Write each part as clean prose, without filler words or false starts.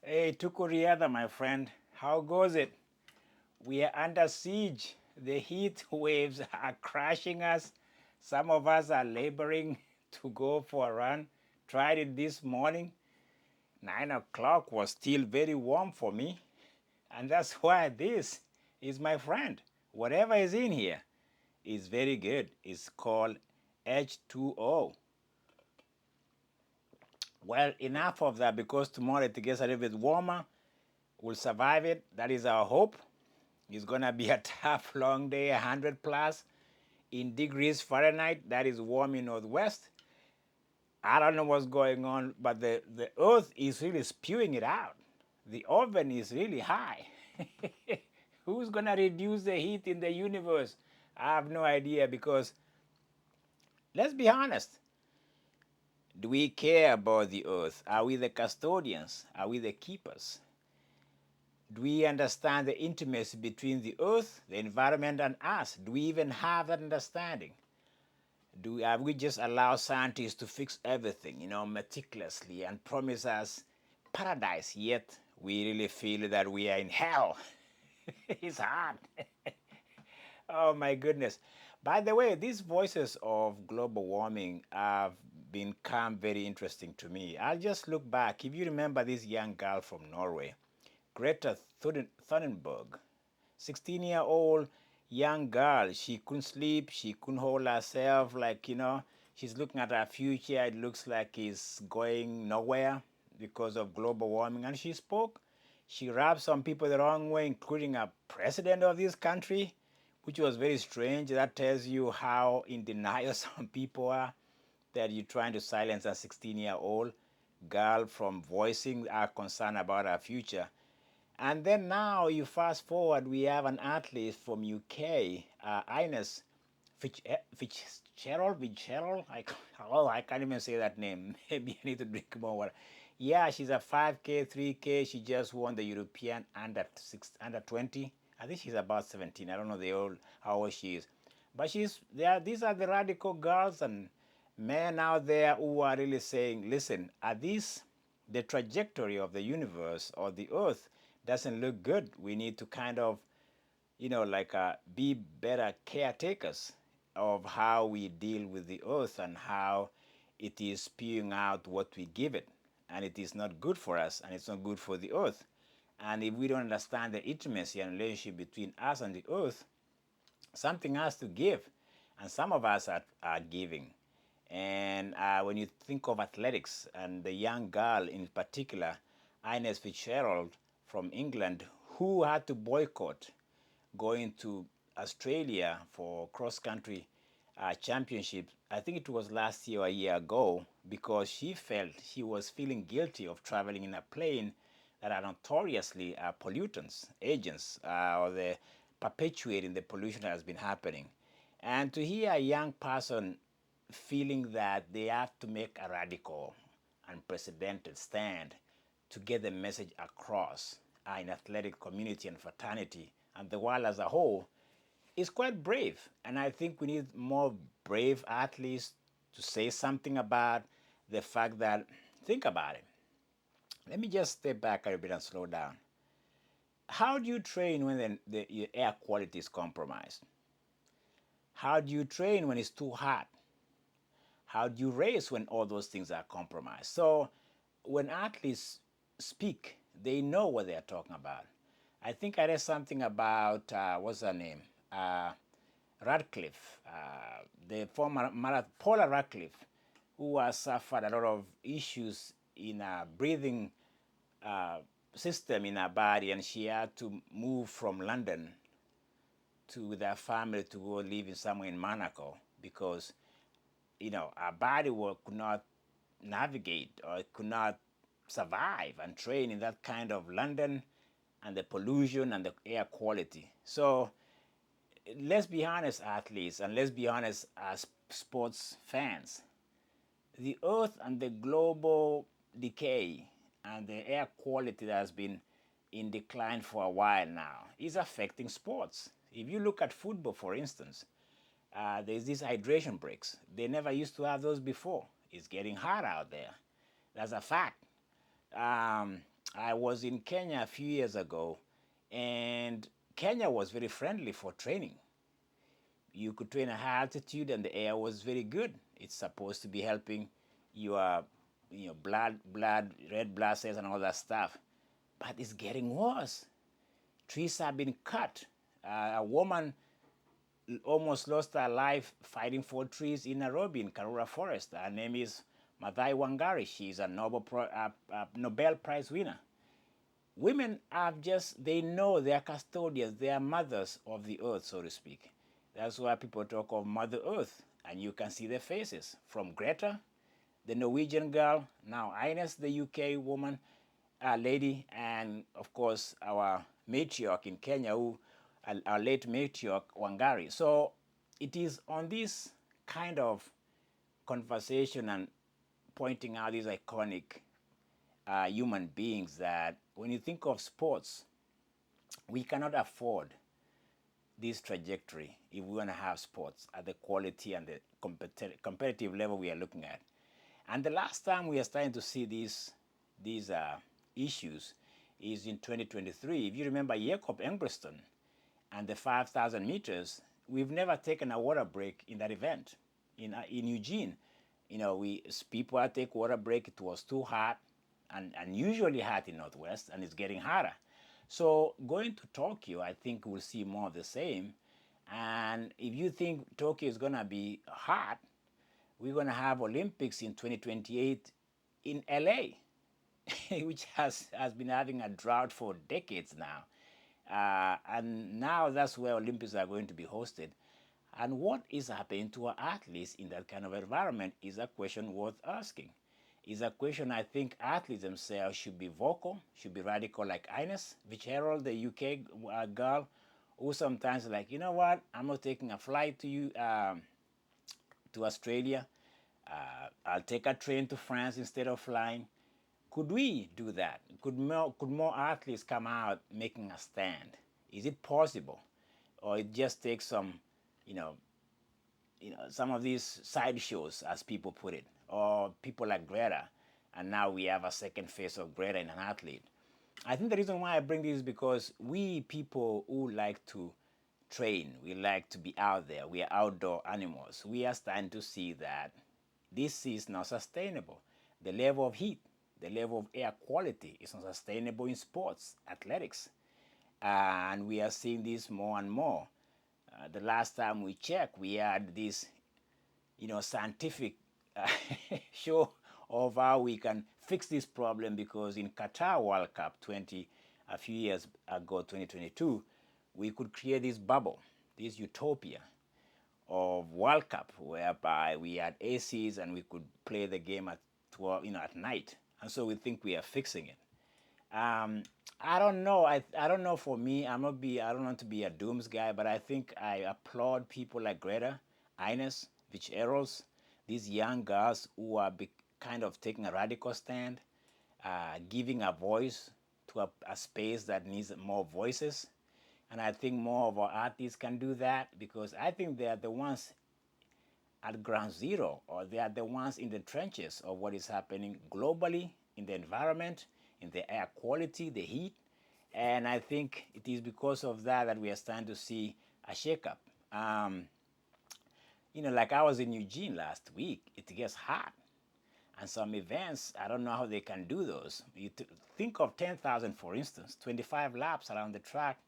Hey, Tukuriada, my friend, how goes it? We are under siege. The heat waves are crashing us. Some of us are laboring to go for a run. Tried it this morning. 9 o'clock was still very warm for me. And that's why this is my friend. Whatever is in here is very good. It's called H2O. Well, enough of that because tomorrow it gets a little bit warmer. We'll survive it. That is our hope. It's gonna be a tough, long day, 100 plus in degrees Fahrenheit. That is warm in Northwest. I don't know what's going on, but the earth is really spewing it out. The oven is really high. Who's gonna reduce the heat in the universe? I have no idea because let's be honest. Do we care about the earth? Are we the custodians? Are we the keepers? Do we understand the intimacy between the earth, the environment, and us? Do we even have that understanding? Have we just allow scientists to fix everything, meticulously and promise us paradise, yet we really feel that we are in hell? It's hard. Oh my goodness. By the way, these voices of global warming have become very interesting to me. I'll just look back. If you remember this young girl from Norway, Greta Thunberg, 16-year-old young girl. She couldn't sleep. She couldn't hold herself. She's looking at her future. It looks like it's going nowhere because of global warming. And she spoke. She rubbed some people the wrong way, including a president of this country, which was very strange. That tells you how in denial some people are, that you're trying to silence a 16-year-old girl from voicing our concern about our future. And then now you fast forward, we have an athlete from UK, Innes Fitzgerald. I can't even say that name. Maybe I need to drink more water. Yeah, she's a 5K, 3K. She just won the European under 20. I think she's about 17. I don't know how old she is, but she's there. These are the radical girls and men out there who are really saying, listen, are these the trajectory of the universe or the earth doesn't look good. We need to kind of, be better caretakers of how we deal with the earth and how it is spewing out what we give it. And it is not good for us and it's not good for the earth. And if we don't understand the intimacy and relationship between us and the earth, something has to give. And some of us are giving. And when you think of athletics and the young girl in particular, Inez Fitzgerald from England, who had to boycott going to Australia for cross country championship, I think it was last year or a year ago, because she felt she was feeling guilty of traveling in a plane that are notoriously pollutants, agents, or the perpetuating the pollution that has been happening. And to hear a young person feeling that they have to make a radical, unprecedented stand to get the message across in athletic community and fraternity and the world as a whole is quite brave. And I think we need more brave athletes to say something about the fact that, think about it. Let me just step back a little bit and slow down. How do you train when the air quality is compromised? How do you train when it's too hot? How do you race when all those things are compromised? So when athletes speak, they know what they're talking about. I think I read something about, what's her name? Radcliffe, the former Paula Radcliffe, who has suffered a lot of issues in a breathing uh, system in her body, and she had to move from London to with her family to go live in somewhere in Monaco because our body could not navigate or could not survive and train in that kind of London and the pollution and the air quality. So let's be honest, athletes, and let's be honest as sports fans. The earth and the global decay and the air quality that has been in decline for a while now is affecting sports. If you look at football, for instance, there's these hydration breaks. They never used to have those before. It's getting hot out there. That's a fact. I was in Kenya a few years ago, and Kenya was very friendly for training. You could train at high altitude, and the air was very good. It's supposed to be helping your, red blood cells, and all that stuff. But it's getting worse. Trees have been cut. A woman almost lost her life fighting for trees in Nairobi in Karura Forest. Her name is Maathai Wangari. She's a Nobel Prize winner. Women have just, they know they are custodians, they are mothers of the earth, so to speak. That's why people talk of Mother Earth, and you can see their faces. From Greta, the Norwegian girl, now Innes, the UK woman, lady, and of course our matriarch in Kenya, our late matriarch Wangari. So it is on this kind of conversation and pointing out these iconic human beings that when you think of sports, we cannot afford this trajectory if we want to have sports at the quality and the competitive level we are looking at. And the last time we are starting to see these issues is in 2023. If you remember Jakob Engbristen and the 5,000 meters, we've never taken a water break in that event. In Eugene, people had to take water break. It was too hot, and unusually hot in Northwest, and it's getting hotter. So going to Tokyo, I think we'll see more of the same. And if you think Tokyo is going to be hot, we're going to have Olympics in 2028 in LA, which has been having a drought for decades now. And now that's where Olympics are going to be hosted. And what is happening to our athletes in that kind of environment is a question worth asking. Is a question I think athletes themselves should be vocal, should be radical, like Innes Fitzgerald, the UK girl, who sometimes like, you know what, I'm not taking a flight to Australia. I'll take a train to France instead of flying. Could we do that? Could more athletes come out making a stand? Is it possible, or it just takes some, some of these sideshows, as people put it, or people like Greta, and now we have a second face of Greta in an athlete. I think the reason why I bring this is because we people who like to train, we like to be out there, we are outdoor animals, we are starting to see that this is not sustainable. The level of heat, the level of air quality is not sustainable in sports, athletics. And we are seeing this more and more. The last time we checked, we had this, scientific show of how we can fix this problem, because in Qatar World Cup a few years ago, 2022, we could create this bubble, this utopia of World Cup, whereby we had ACs and we could play the game at 12, at night. And so we think we are fixing it. I don't know. I don't know. For me, I don't want to be a dooms guy, but I think I applaud people like Greta, Innes, Fitzgerald, these young girls who are kind of taking a radical stand, giving a voice to a space that needs more voices. And I think more of our artists can do that, because I think they are the ones at ground zero, or they are the ones in the trenches of what is happening globally in the environment, in the air quality, the heat. And I think it is because of that we are starting to see a shakeup. Like I was in Eugene last week, it gets hot. And some events, I don't know how they can do those. You think of 10,000, for instance, 25 laps around the track.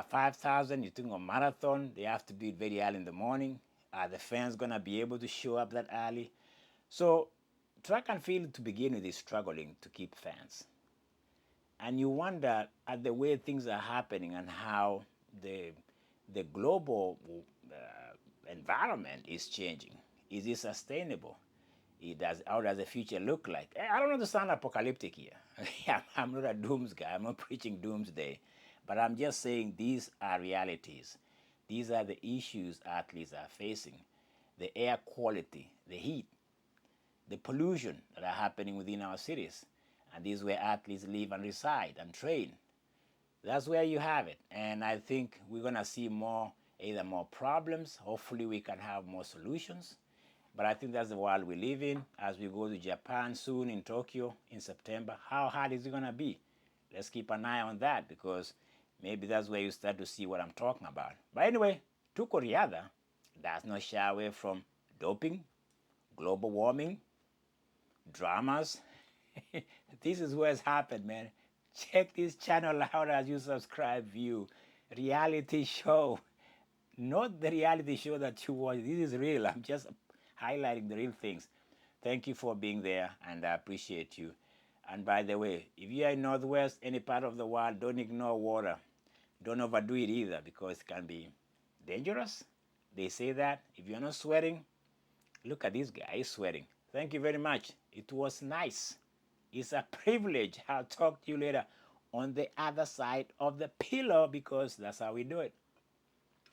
5,000, you think of marathon, they have to do it very early in the morning. Are the fans going to be able to show up that early? So track and field to begin with is struggling to keep fans. And you wonder at the way things are happening and how the global environment is changing. Is it sustainable? How does the future look like? I don't want to sound apocalyptic here. I'm not a dooms guy. I'm not preaching doomsday. But I'm just saying these are realities. These are the issues athletes are facing. The air quality, the heat, the pollution that are happening within our cities. And this is where athletes live and reside and train. That's where you have it. And I think we're going to see either more problems. Hopefully we can have more solutions. But I think that's the world we live in. As we go to Japan soon, in Tokyo in September, how hard is it going to be? Let's keep an eye on that, because maybe that's where you start to see what I'm talking about. But anyway, tuko riadha does not shy away from doping, global warming, dramas. This is what's happened, man. Check this channel out as you subscribe, view. Reality show. Not the reality show that you watch. This is real. I'm just highlighting the real things. Thank you for being there, and I appreciate you. And by the way, if you are in Northwest, any part of the world, don't ignore water. Don't overdo it either, because it can be dangerous. They say that if you're not sweating, look at this guy, he's sweating. Thank you very much. It was nice. It's a privilege. I'll talk to you later on the other side of the pillow, because that's how we do it.